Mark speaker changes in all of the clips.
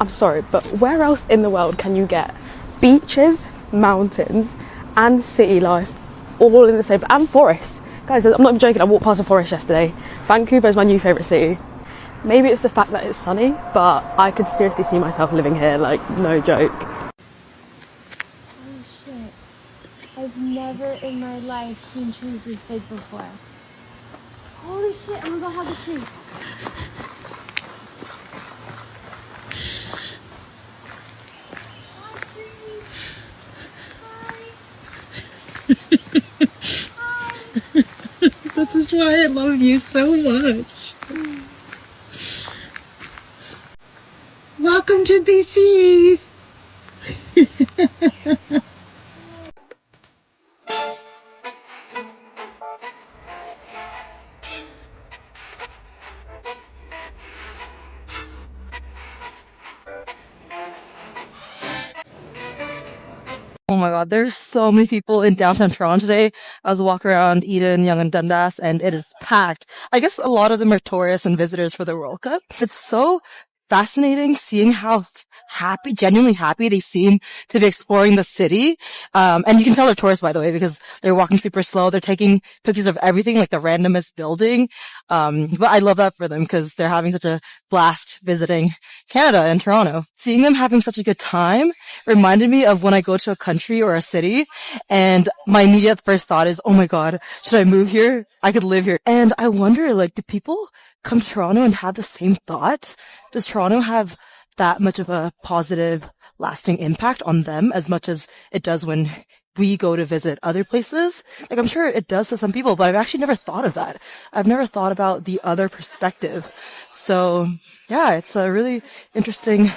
Speaker 1: I'm sorry, but where else in the world can you get beaches, mountains, and city life all in the same, and forests? Guys, I'm not even joking, I walked past a forest yesterday. Vancouver is my new favourite city. Maybe it's the fact that it's sunny, but I could seriously see myself living here, like, no joke.
Speaker 2: Oh shit. I've never in my life seen trees this big before. Holy shit, I'm gonna go hug a tree.
Speaker 3: This is why I love you so much. Welcome to BC. Oh my god, there's so many people in downtown Toronto today. I was walking around Eden, Yonge, and Dundas, and it is packed. I guess a lot of them are tourists and visitors for the World Cup. It's so fascinating seeing how happy, genuinely happy they seem to be exploring the city. And you can tell they're tourists, by the way, because they're walking super slow. They're taking pictures of everything, like the randomest building. But I love that for them because they're having such a blast visiting Canada and Toronto. Seeing them having such a good time reminded me of when I go to a country or a city and my immediate first thought is, oh my god, should I move here? I could live here. And I wonder, like, do people come to Toronto and have the same thought? Does Toronto have that much of a positive, lasting impact on them as much as it does when we go to visit other places? Like, I'm sure it does to some people, but I've actually never thought of that. I've never thought about the other perspective. So, yeah, it's a really interesting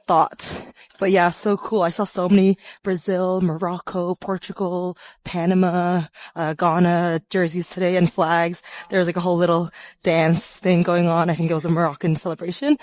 Speaker 3: thought. But yeah, so cool. I saw so many Brazil, Morocco, Portugal, Panama, Ghana jerseys today and flags. There was like a whole little dance thing going on. I think it was a Moroccan celebration.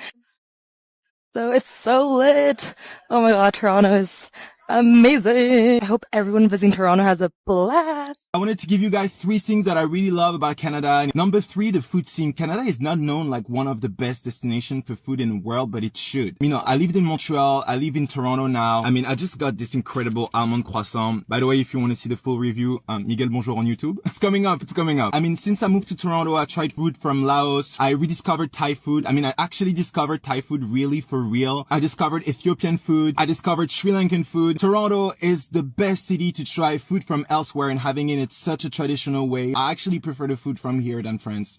Speaker 3: So it's so lit. Oh my god, Toronto is amazing. I hope everyone visiting Toronto has a blast.
Speaker 4: I wanted to give you guys 3 things that I really love about Canada. And number 3, the food scene. Canada is not known like one of the best destinations for food in the world, but it should. You know, I lived in Montreal. I live in Toronto now. I mean, I just got this incredible almond croissant. By the way, if you want to see the full review, Miguel Bonjour on YouTube. It's coming up. It's coming up. I mean, since I moved to Toronto, I tried food from Laos. I rediscovered Thai food. I mean, I actually discovered Thai food really for real. I discovered Ethiopian food. I discovered Sri Lankan food. Toronto is the best city to try food from elsewhere and having it in such a traditional way. I actually prefer the food from here than France.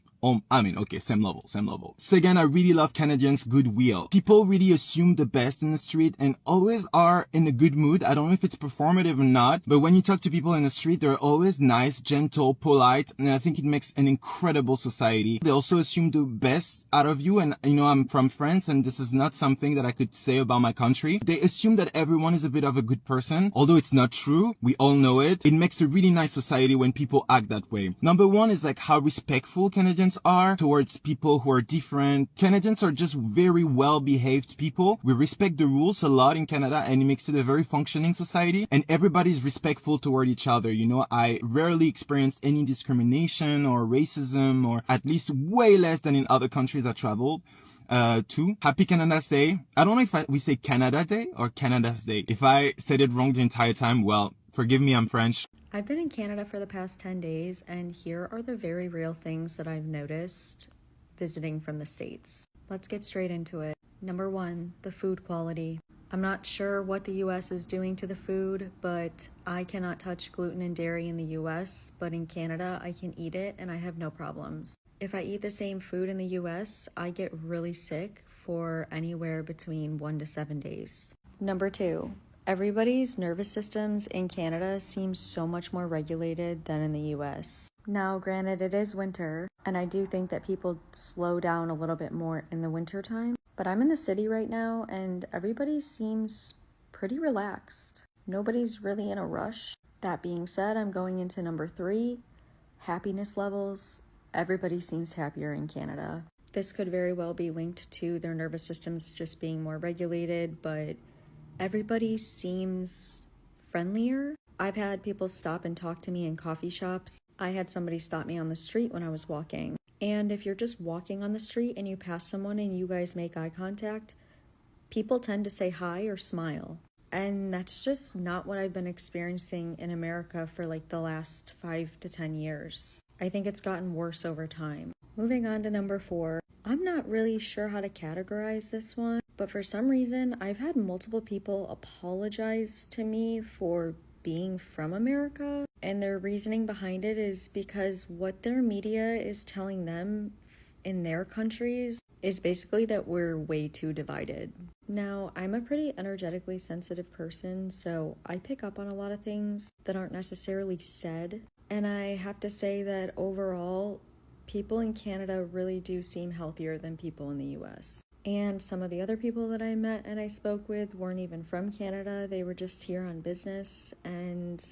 Speaker 4: I mean, okay, same level. Second, I really love Canadians' goodwill. People really assume the best in the street and always are in a good mood. I don't know if it's performative or not, but when you talk to people in the street, they're always nice, gentle, polite, and I think it makes an incredible society. They also assume the best out of you, and you know, I'm from France, and this is not something that I could say about my country. They assume that everyone is a bit of a good person, although it's not true. We all know it. It makes a really nice society when people act that way. Number 1 is like how respectful Canadians are towards people who are different. Canadians are just very well-behaved people. We respect the rules a lot in Canada and it makes it a very functioning society and everybody's respectful toward each other. You know, I rarely experienced any discrimination or racism, or at least way less than in other countries I traveled. 2, Happy Canada's Day. I don't know if we say Canada Day or Canada's Day. If I said it wrong the entire time, well, forgive me, I'm French.
Speaker 5: I've been in Canada for the past 10 days, and here are the very real things that I've noticed visiting from the States. Let's get straight into it. Number 1, the food quality. I'm not sure what the US is doing to the food, but I cannot touch gluten and dairy in the US, but in Canada I can eat it and I have no problems. If I eat the same food in the US, I get really sick for anywhere between 1 to 7 days. Number 2, everybody's nervous systems in Canada seems so much more regulated than in the US. Now, granted, it is winter, and I do think that people slow down a little bit more in the winter time, but I'm in the city right now, and everybody seems pretty relaxed. Nobody's really in a rush. That being said, I'm going into number 3, happiness levels. Everybody seems happier in Canada. This could very well be linked to their nervous systems just being more regulated, but everybody seems friendlier. I've had people stop and talk to me in coffee shops. I had somebody stop me on the street when I was walking. And if you're just walking on the street and you pass someone and you guys make eye contact, People tend to say hi or smile. And that's just not what I've been experiencing in America for like the last 5 to 10 years. I think it's gotten worse over time. Moving on to number 4. I'm not really sure how to categorize this one, but for some reason, I've had multiple people apologize to me for being from America, and their reasoning behind it is because what their media is telling them in their countries is basically that we're way too divided. Now, I'm a pretty energetically sensitive person, so I pick up on a lot of things that aren't necessarily said, and I have to say that overall, people in Canada really do seem healthier than people in the US. And some of the other people that I met and I spoke with weren't even from Canada. They were just here on business, and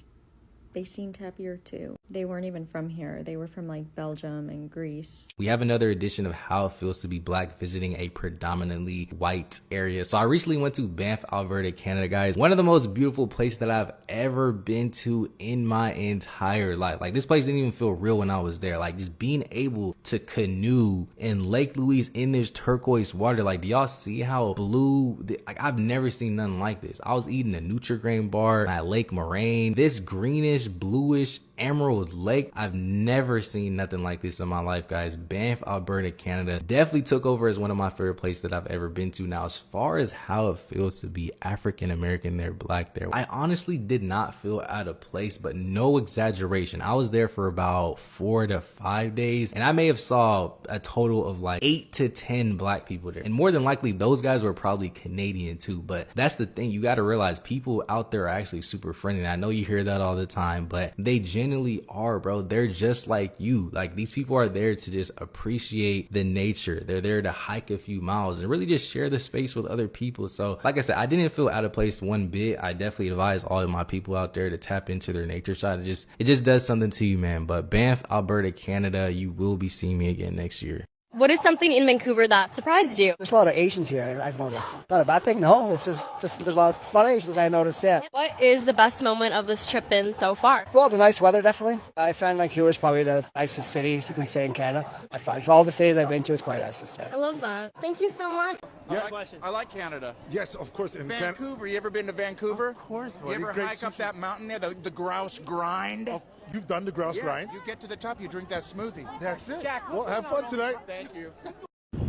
Speaker 5: they seemed happier too. They weren't even from here. They were from like Belgium and Greece.
Speaker 6: We have another edition of how it feels to be black visiting a predominantly white area. So I recently went to Banff, Alberta, Canada, guys. One of the most beautiful places that I've ever been to in my entire life. Like, this place didn't even feel real when I was there. Like, just being able to canoe in Lake Louise in this turquoise water. Like, do y'all see how blue? Like, I've never seen nothing like this. I was eating a Nutri-Grain bar at Lake Moraine. This greenish, bluish emerald lake. I've never seen nothing like this in my life, guys. Banff, Alberta, Canada definitely took over as one of my favorite places that I've ever been to. Now, as far as how it feels to be African American there, black there, I honestly did not feel out of place, but no exaggeration. I was there for about 4 to 5 days, and I may have saw a total of like 8 to 10 black people there, and more than likely those guys were probably Canadian too. But that's the thing, you got to realize people out there are actually super friendly. I know you hear that all the time, but they genuinely are, bro. They're just like you. Like, these people are there to just appreciate the nature. They're there to hike a few miles and really just share the space with other people. So like I said, I didn't feel out of place one bit. I definitely advise all of my people out there to tap into their nature side. It just does something to you, man. But Banff, Alberta, Canada, you will be seeing me again next year.
Speaker 7: What is something in Vancouver that surprised you?
Speaker 8: There's a lot of Asians here, I've noticed. Not a bad thing, no. It's just there's a lot of Asians I noticed, yeah.
Speaker 7: What is the best moment of this trip been so far?
Speaker 8: Well, the nice weather, definitely. I found Vancouver's probably the nicest city you can say in Canada. I find for all the cities I've been to, it's quite nice.
Speaker 7: I love that. Thank you so much.
Speaker 9: Yeah, I like Canada.
Speaker 10: Yes, of course. In
Speaker 9: Vancouver, you ever been to Vancouver?
Speaker 10: Of course.
Speaker 9: You ever hike up that mountain there, the grouse grind?
Speaker 10: Oh, you've done the grouse grind?
Speaker 9: You get to the top, you drink that smoothie.
Speaker 10: That's it. Jack, well, have fun tonight.
Speaker 9: Thank you.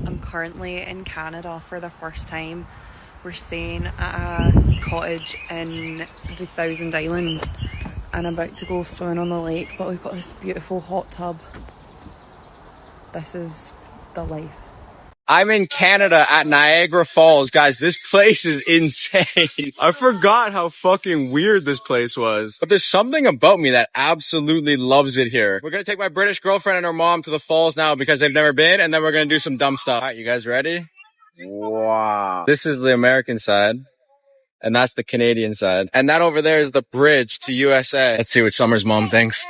Speaker 11: I'm currently in Canada for the first time. We're staying at a cottage in the Thousand Islands and about to go swimming on the lake, but we've got this beautiful hot tub. This is the life.
Speaker 12: I'm in Canada at Niagara Falls. Guys, this place is insane. I forgot how fucking weird this place was. But there's something about me that absolutely loves it here. We're gonna take my British girlfriend and her mom to the falls now because they've never been, and then we're gonna do some dumb stuff. All right, you guys ready? Wow. This is the American side, and that's the Canadian side. And that over there is the bridge to USA. Let's see what Summer's mom thinks.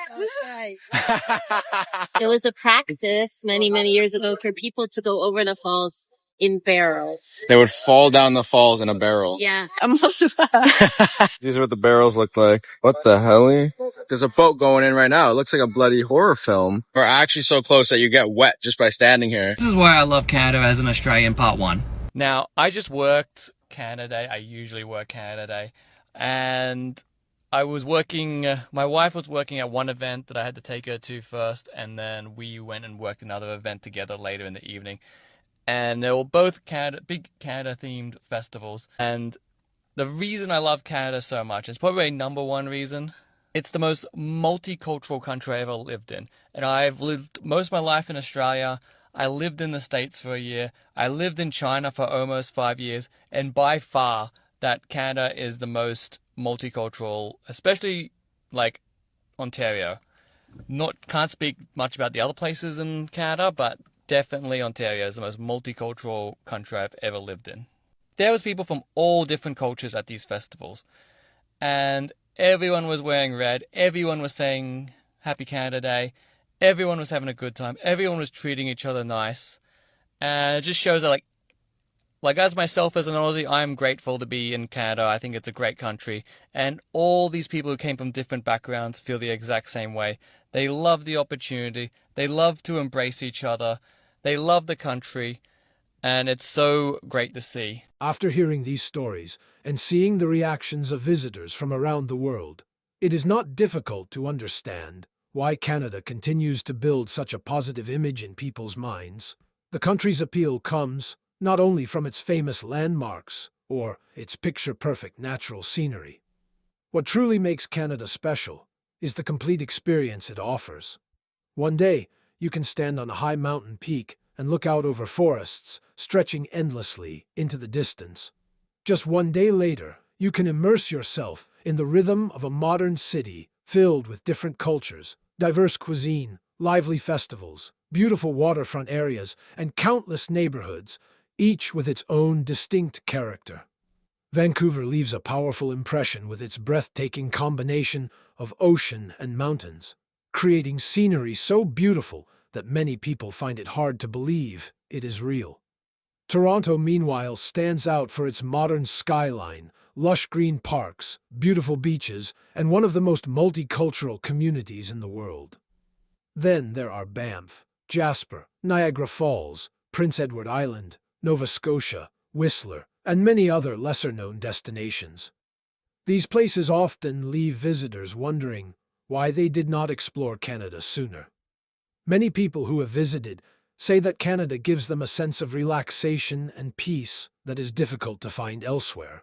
Speaker 13: It was a practice many, many years ago for people to go over the falls in barrels.
Speaker 12: They would fall down the falls in a barrel.
Speaker 13: Yeah.
Speaker 12: These are what the barrels look like. What the hell? There's a boat going in right now. It looks like a bloody horror film. We're actually so close that you get wet just by standing here.
Speaker 14: This is why I love Canada as an Australian, part one. Now, I just worked Canada Day. I usually work Canada Day. And I was working, my wife was working at one event that I had to take her to first, and then we went and worked another event together later in the evening. And they were both big Canada-themed festivals. And the reason I love Canada so much, it's probably number one reason, it's the most multicultural country I ever lived in. And I've lived most of my life in Australia. I lived in the States for a year. I lived in China for almost 5 years. And by far, that Canada is the most multicultural, especially like Ontario. Can't speak much about the other places in Canada, but definitely Ontario is the most multicultural country I've ever lived in. There was people from all different cultures at these festivals, and everyone was wearing red. Everyone was saying Happy Canada Day. Everyone was having a good time. Everyone was treating each other nice, and it just shows that like as myself as an Aussie, I'm grateful to be in Canada. I think it's a great country. And all these people who came from different backgrounds feel the exact same way. They love the opportunity. They love to embrace each other. They love the country. and it's so great to see.
Speaker 15: After hearing these stories and seeing the reactions of visitors from around the world, it is not difficult to understand why Canada continues to build such a positive image in people's minds. The country's appeal comes not only from its famous landmarks or its picture-perfect natural scenery. What truly makes Canada special is the complete experience it offers. One day, you can stand on a high mountain peak and look out over forests stretching endlessly into the distance. Just one day later, you can immerse yourself in the rhythm of a modern city filled with different cultures, diverse cuisine, lively festivals, beautiful waterfront areas, and countless neighborhoods, each with its own distinct character. Vancouver leaves a powerful impression with its breathtaking combination of ocean and mountains, creating scenery so beautiful that many people find it hard to believe it is real. Toronto, meanwhile, stands out for its modern skyline, lush green parks, beautiful beaches, and one of the most multicultural communities in the world. Then there are Banff, Jasper, Niagara Falls, Prince Edward Island, Nova Scotia, Whistler, and many other lesser-known destinations. These places often leave visitors wondering why they did not explore Canada sooner. Many people who have visited say that Canada gives them a sense of relaxation and peace that is difficult to find elsewhere.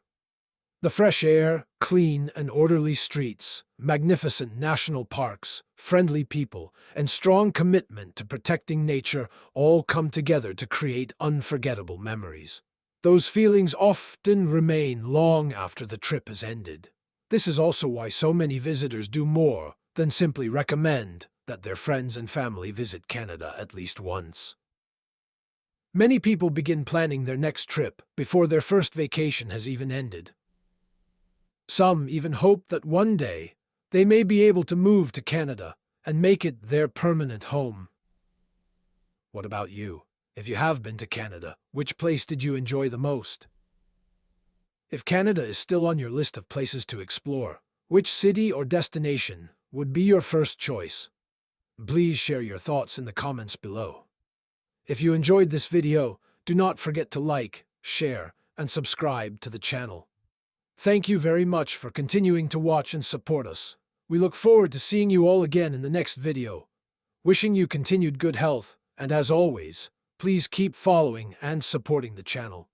Speaker 15: The fresh air, clean and orderly streets, magnificent national parks, friendly people, and strong commitment to protecting nature all come together to create unforgettable memories. Those feelings often remain long after the trip has ended. This is also why so many visitors do more than simply recommend that their friends and family visit Canada at least once. Many people begin planning their next trip before their first vacation has even ended. Some even hope that one day they may be able to move to Canada and make it their permanent home. What about you? If you have been to Canada, which place did you enjoy the most? If Canada is still on your list of places to explore, which city or destination would be your first choice? Please share your thoughts in the comments below. If you enjoyed this video, do not forget to like, share, and subscribe to the channel. Thank you very much for continuing to watch and support us. We look forward to seeing you all again in the next video. Wishing you continued good health, and as always, please keep following and supporting the channel.